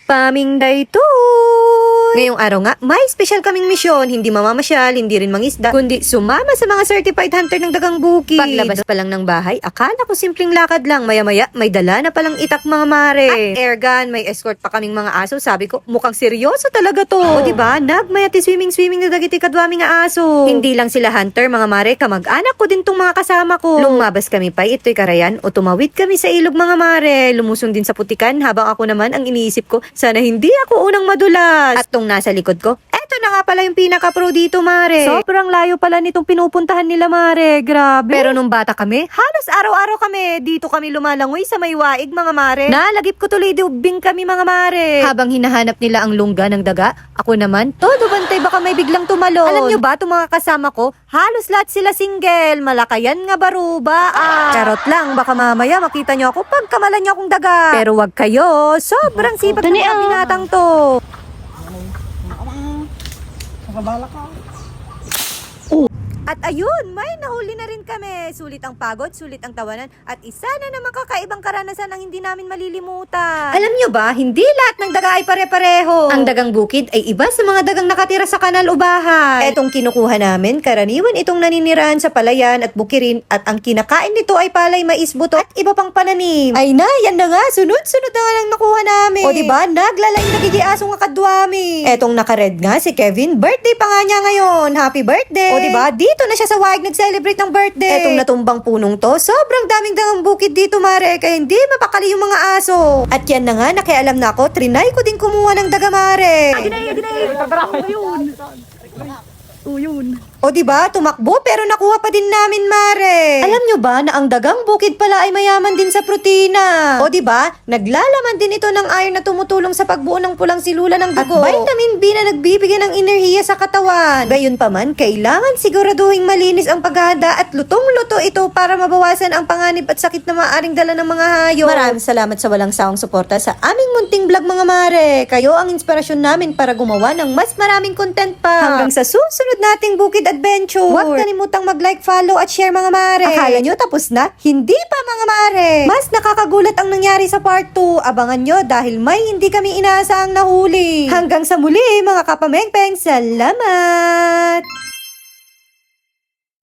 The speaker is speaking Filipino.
Paminday to! Ngayong araw nga, may special kaming misyon. Hindi mamamasyal, hindi rin mangisda, kundi sumama sa mga certified hunter ng dagang bukid. Paglabas pa lang ng bahay, akala ko simpleng lakad lang. Maya-maya, may dala na palang itak mga mare. At airgun, may escort pa kaming mga aso. Sabi ko, mukhang seryoso talaga to. O diba, nagmayati swimming na dagiti kadwami nga aso. Hindi lang sila hunter, mga mare, kamag-anak ko din tong mga kasama ko. Lumabas kami pa, ito'y karayan, o tumawid kami sa ilog mga mare. Lumusong din sa putikan, habang ako naman ang iniisip ko, sana hindi ako unang madulas. At tong nasa likod ko, eto na nga pala yung pinaka-pro dito, mare. Sobrang layo pala nitong pinupuntahan nila, mare. Grabe. Pero nung bata kami, halos araw-araw kami. Dito kami lumalangoy sa may waig, mga mare. Nalagip ko tuloy diubing kami, mga mare. Habang hinahanap nila ang lungga ng daga, ako naman, todo bantay baka may biglang tumalon. Alam nyo ba, itong mga kasama ko, halos lahat sila single. Malakayan nga baruba. Charot lang, baka mamaya makita nyo ako pagkamalan nyo akong daga. Pero wag kayo, sobrang sipag ng mga binatang to. Babala ka. At ayun, may nahuli na rin kami. Sulit ang pagod, sulit ang tawanan, at isa na naman kakaibang karanasan ang hindi namin malilimutan. Alam nyo ba, hindi lahat ng daga ay pare-pareho. Ang dagang bukid ay iba sa mga dagang nakatira sa kanal o bahay. Etong kinukuha namin, karaniwan itong naninirahan sa palayan at bukirin, at ang kinakain nito ay palay, mais, buto at iba pang pananim. Ay na, yan na nga, sunod-sunod na nga lang nakuha namin. O diba, naglalaing nagigiasong nga kadwami. Etong naka-red nga si Kevin, birthday pa nga niya ngayon. Happy birthday! O diba, dito na siya sa waig nag-celebrate ng birthday. Etong natumbang punong to, sobrang daming dangang bukid dito, mare, kaya hindi mapakali yung mga aso. At yan na nga, nakialam na ako, trinay ko din kumuha ng daga, mare. Aginay. Tatraho yun. Yun. O diba, tumakbo pero nakuha pa din namin, mare. Alam nyo ba na ang dagang bukid pala ay mayaman din sa protina? O diba, naglalaman din ito ng iron na tumutulong sa pagbuo ng pulang silula ng dugo. At vitamin B na nagbibigay ng enerhiya sa katawan. Gayon pa man, kailangan siguraduhin malinis ang paghahanda at lutong-luto ito para mabawasan ang panganib at sakit na maaaring dala ng mga hayop. Maraming salamat sa walang sawang suporta sa aming munting vlog, mga mare. Kayo ang inspirasyon namin para gumawa ng mas maraming content pa. Hanggang sa susunod nating bukid adventure. Huwag kalimutang mag-like, follow at share, mga mare. Akala nyo tapos na? Hindi pa, mga mare. Mas nakakagulat ang nangyari sa part 2. Abangan nyo dahil may hindi kami inaasahang nahuli. Hanggang sa muli, mga kapamengpeng. Salamat!